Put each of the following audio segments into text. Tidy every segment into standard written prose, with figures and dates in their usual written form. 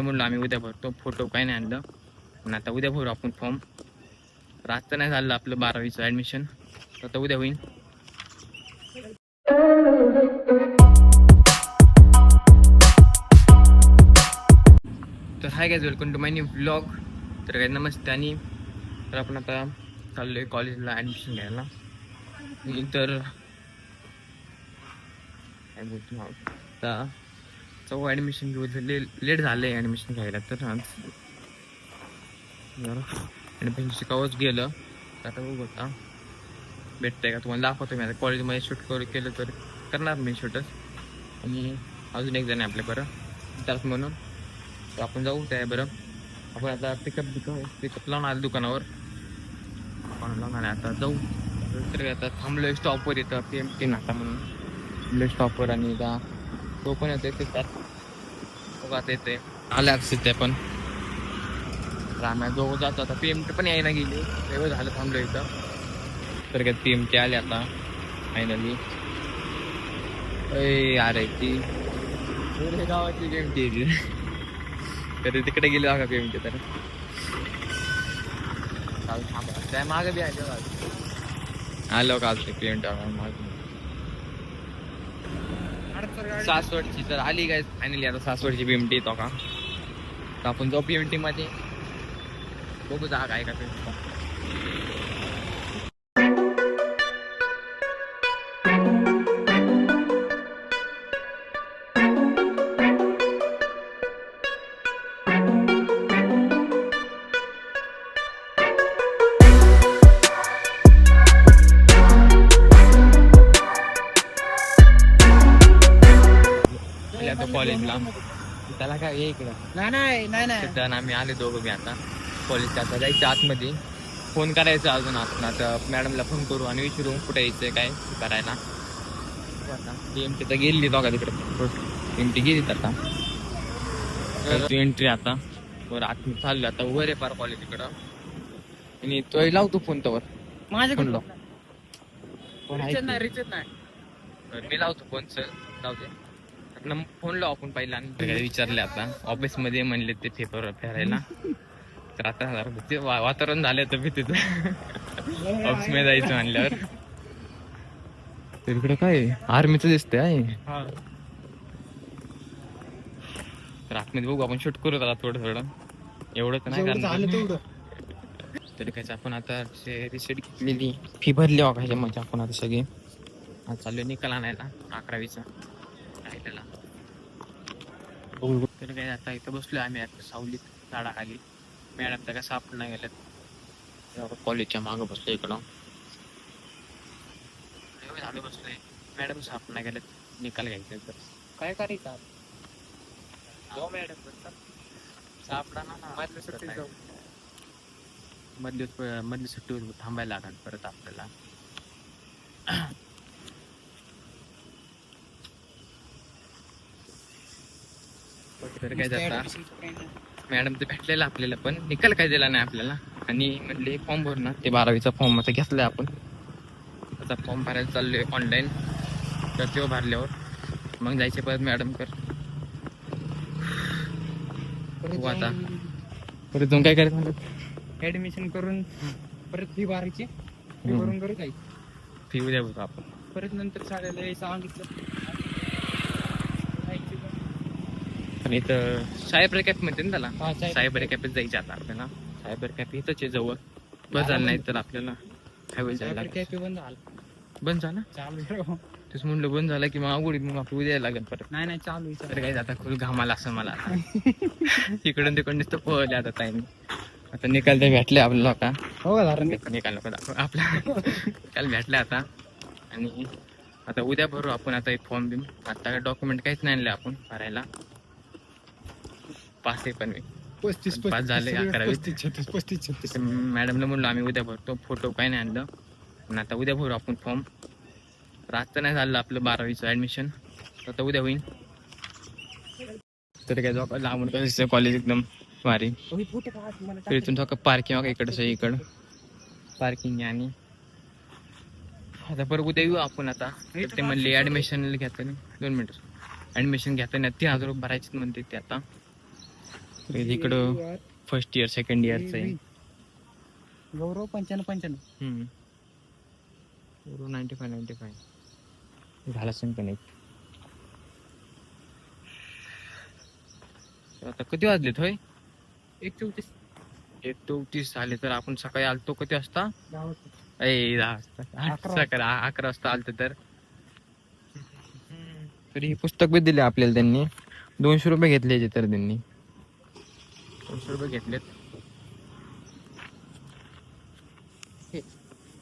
म्हणलं आम्ही उद्या भरतो. फोटो काही नाही आणलं पण आता उद्या भरू आपण फॉर्म. रात्र नाही झालं आपलं 12वीचं ॲडमिशन, आता उद्या होईल. तर hi guys, welcome to my new vlog. तर काय नमस्ते. आणि तर आपण आता चाललो आहे कॉलेजला ॲडमिशन घ्यायला. तर काय बोलतो आता चौघ ॲडमिशन घेऊ. लेट झालं आहे ॲडमिशन घ्यायला. तर आज ॲडमिशन शिकावंच गेलं तर आता बघू आता भेटतंय का तुम्हाला दाखवतो. मी आता कॉलेजमध्ये शूट केलं तर करणार मी शूटच. आणि अजून एक जण आहे आपल्या बरं त्याच म्हणून, तर आपण जाऊ त्या बरं. आपण आता पिकअप लावून आलं दुकानावर, लावून आलं आता जाऊ. तर आता थांबलोय स्टॉपवर, येतं PMT नाका म्हणून स्टॉपवर. आणि आता तो पण येतो ते त्यात बघा आता येते आले अक्षित ते पण राम्या जो जातो. आता PMT पण यायला गेली, एवढं झालं थांबलो इथं. तर काय PMT आले आता फायनली. अरे ती गावाची PMT तर तिकडे गेली बघा PMT. तर थांबा त्या मागे बी आलो का PMT मागे सासवडची. तर आली काय फायनली आता सासवडची PMT येतो का. तर आपण जाऊ PMT मध्ये, बघू जागा आहे का ते. कॉलेजला त्याला काय ये इकडं नाही आम्ही आले दोघं बी आता कॉलेजच्या. आता जायचं आतमध्ये, फोन करायचा अजून. आपण आता मॅडमला फोन करू आणि विचारू कुठे यायचं काय करायला. आता PMT तर गेली बघा तिकडे, PMT गेली आता. तू एंट्री आता वर आत चाललो आता वर आहे पार कॉलेज इकडं. आणि तो लावतो फोन तर माझ्या फोन लाव. मी लावतो फोन सर लावते. फोन लाव आपण पहिला. आणि विचारले आता ऑफिस मध्ये म्हणले ते पेपर फेरायला. तर आता ते वातावरण झालं तर भीतीचं ऑफिस मध्ये जायचं म्हणल्यावर. तर इकडे काय आर्मीचं दिसतंय आहे. तर आतमध्ये बघू आपण शूट करू आता थोडं एवढं तर नाही करणार. तरी काय आपण आता रिसिट घेतलेली, फी भरली बघा म्हणजे आपण आता सगळी आज चालू निकाल आणायला 11वीचा त्याला. तर काय आता इथं बसलो आम्ही आता सावलीत झाडाखाली. मॅडम तर काय सापड नाही गेल्यात, कॉलेजच्या मागं बसलो इकडं. झालं बसलोय, मॅडम सापड नाही गेल्यात निकाल घ्यायचं. तर काय करायचं जाऊ मॅडम सापडा ना मधली सुट्टीवर थांबायला लागणार परत आपल्याला. तर काय जाता मॅडम ते भेटलेलं आपल्याला पण निकाल काय दिला नाही आपल्याला. आणि म्हणले फॉर्म भर ना, ते 12वीचा फॉर्म आता घेतलाय आपण. आता फॉर्म भरायला चाललोय ऑनलाईन. तर तो भरल्यावर मग जायचे परत मॅडम कर. आता परत जाऊन काय करायचं म्हणतात ऍडमिशन करून परत फी भरायची, फी भरून करू काही फी उद्या बघू आपण. परत नंतर शाळेला सांगितलं. आणि इथं सायबर कॅप म्हणते ना त्याला, हा, सायबर कॅफेत जायचं आता आपल्याला. सायबर कॅफे इथंच आहे जवळ. बस झालं नाही तर आपल्याला हायवे जायला कॅफे बंद झाला. बंद झाला चालू तेच म्हणलं बंद झालं की मग अवघड मग आपलं उद्या लागेल परत. नाही चालू. तर काय आता खूप घामाला असं मला तिकडून तिकडून नुसतं पळले आता टाइम. आता निकाल ते भेटले आपल्याला का. हो निकाल नको दाखव आपला निकाल भेटले आता. आणि आता उद्या भरू आपण आता फॉर्म बिम. आता डॉक्युमेंट काहीच नाही आणले आपण भरायला. पास आहे पण मी 35 झाले 11वी. मॅडमला म्हणलो आम्ही उद्या भरतो. फोटो काही नाही आणलं पण आता उद्या भरू आपण फॉर्म. रात्र नाही झालं आपलं 12वीचं ॲडमिशन, आता उद्या होईल. तर काय जाऊ लांबून कसं कॉलेज एकदम भारी. तर इथून थोडं पार्किंग वगैरे इकडं पार्किंग. आणि आता परत उद्या येऊ आपण. आता ते म्हणले ॲडमिशन घेताना 2 मिनिट ॲडमिशन घेताना 3000 रुपये भरायचे म्हणते ते. आता इकडं फर्स्ट इयर सेकंड इयरचं आहे. गौरव 95 95 झाला असेल पण एक. आता किती वाजलेत होय? 1:34 झाले. तर आपण सकाळी आलतो किती वाजता? 10 वाजता. सकाळी 11 वाजता आलतो. तर हे पुस्तक बी दिले आपल्याला त्यांनी. 200 रुपये घेतले तर त्यांनी 200 रुपये घेतलेत.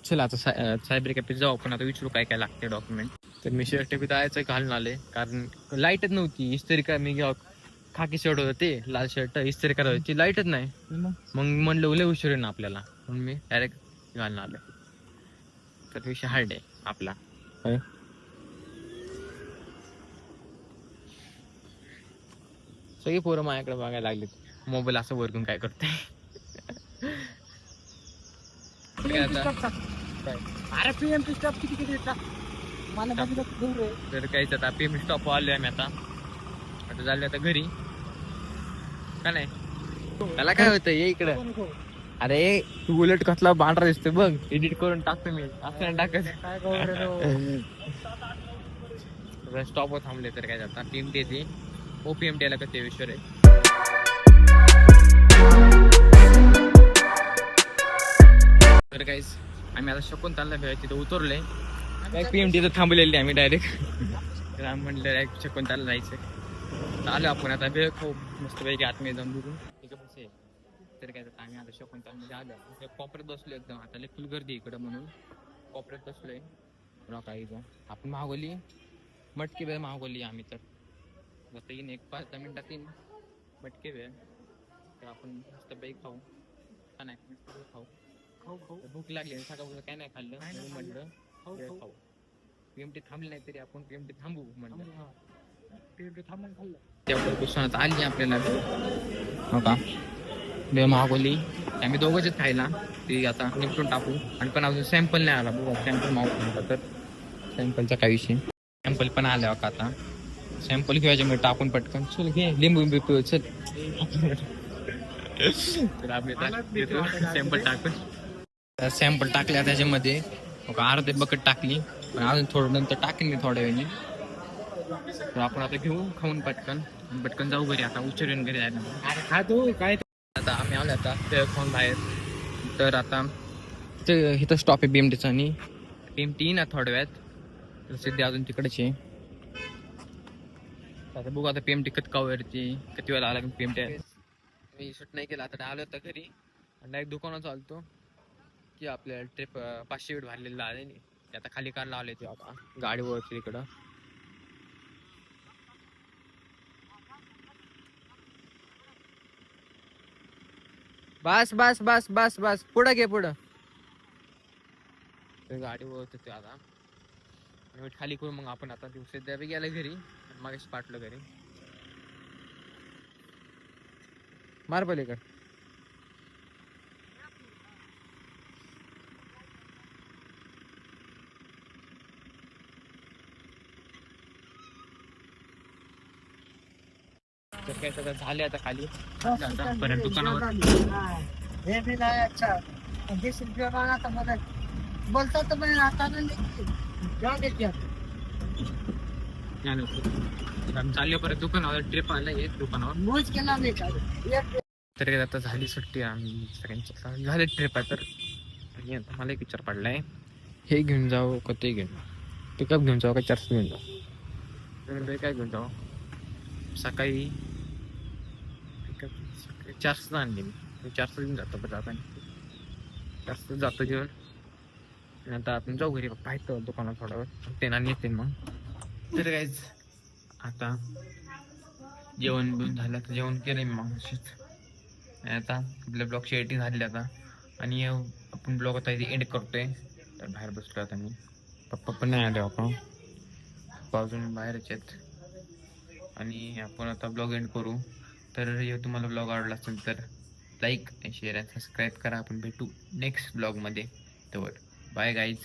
चला आता सायबर कॅफेत जाऊ आपण. आता विचारू काय काय लागते डॉक्युमेंट. तर मी शर्ट बी जायचं घालून आले कारण लाईटच नव्हती. इस्त्री काय मी खाकी शर्ट होतं ते लाल शर्ट इस्त्री करायची लाईटच नाही. मग म्हणलं लय उशीर ना आपल्याला म्हणून मी डायरेक्ट घालून आलो. तर विषय हार्ड आहे आपला. सगळी पोरं माझ्याकडे बघायला लागली. मोबाईल असं वरतून काय करते. अरे पीएमटी स्टॉप किती येतात मला बघितलं दूर आहे. तर काहीच आता पेमेंट स्टॉप आलोय आम्ही आता झाले आता घरी का नाही. त्याला काय होतं ये इकडं. अरे तू उलट कसला बांढरा दिसतोय बघ. एडिट करून टाकतो मी असं टाकायचं. स्टॉपवर थांबले तर काय जाता पीएमटी येते. ओपीएमटी ला कधी विश्वर आहे. तर काहीच आम्ही आता शकुंतला तिथं उतरलोय. काय पीएमटी तर थांबलेली आम्ही डायरेक्ट. तर आम्ही म्हणलं डायरेक्ट शकुंतला जायचं. आलो आपण आता वेळ खाऊ मस्तपैकी आतमध्ये जाऊन बघू ठीक आहे. तर काय आम्ही आता शकुंतलामध्ये आलो. कॉपऱ्यात बसलो एकदम. आता फुल गर्दी इकडं म्हणून कॉपऱ्यात बसलोय. काही आपण मागवली मटकी वेळ मागवली आम्ही. तर आता येईन 1-5-10 मिनिटात येईन मटकी वेळ. तर आपण मस्तपैकी खाऊ का नाही. खाऊ भूक लागली सकाळपासून काय नाही खाल्लं म्हटलं खाऊ. पीएमटी थांबली नाही तरी आपण पीएमटी थांबू म्हटलं. पीएमटी थांबून खाल्लं तेवढं आली आपल्याला. हो का बे मागवली आम्ही दोघंच खायला. ती आता निपटून टाकू. आणि पण अजून सॅम्पल नाही आला बघा. सॅम्पल मागवला तर सॅम्पलचा काय विषय. सॅम्पल पण आला का आता. सॅम्पल घ्यायचे मी टाकून पटकन. चल घे लिंबू बिंबू चल. तर आपले सॅम्पल टाकून सॅम्पल टाकल्या त्याच्यामध्ये अर्धे बकेट टाकली. पण अजून थोडं नंतर टाकेन मी थोड्या वेळाने. तर आपण आता घेऊ खाऊन पटकन जाऊ घरी. आता उशीर येऊन घरी जायला. अरे खा तू काय. आता आम्ही आलो आता ते खाऊन बाहेर. तर आता ते इथं स्टॉप आहे बीएमटीचा. आणि बीएमटी ना थोड्या वेळात सध्या अजून तिकडेच आहे. आता बघू आता पीएमटी कधी वेळा आला पीएमटी. मी शूट नाही केला. आता आलो होता घरी आणि डायरेक्ट दुकानात चालतो की आपल्या ट्रिप 500 वेळ भरलेला आले नाही. आता खाली कार लावले ते आता गाडीवर इकडं. बस बस बस बस बस पुढं घे पुढं. गाडीवर ते आता खाली करून मग आपण आता सध्या बी गेला घरी. मग पाठलं घरी मार पलीकड. तर काय सगळं झाले आता खाली. परत दुकानावर हे बी नाही अच्छा 20 रुपये मागा मला बोलता तर मी आता चालले परत दुकानावर. ट्रिप आलं दुकानावर मोज केला नाही का. तर काय आता झाली सुट्टी. आम्ही सगळ्यांची झाले ट्रिप आहे. तर मला एक विचार पडलाय हे घेऊन जाऊ का ते घेऊन पिकअप घेऊन जाऊ का 400 घेऊन जाऊ. काय घेऊन जाऊ. सकाळी 400 आणले मी. 400 घेऊन जातो बरं आपण. 400 जातो घेऊन. आता आपण जाऊ घरी पाहतो दुकानात थोडा वेळ ते ना येते मग. तर काहीच आता जेवण बिवून झालं. तर जेवण केलं मी मग. आता आपल्या ब्लॉगची एडिटिंग झाली आता. आणि आपण ब्लॉग आता एंड करतोय. तर बाहेर बसलो आता मी. पप्पा पण नाही आले. पप्पा अजून बाहेरच आहेत. आणि आपण आता ब्लॉग एंड करू. तर तुम्हाला ब्लॉग आवडला असेल तर लाईक शेअर आणि सबस्क्राईब करा. आपण भेटू नेक्स्ट ब्लॉगमध्ये. तर बाय गाईज.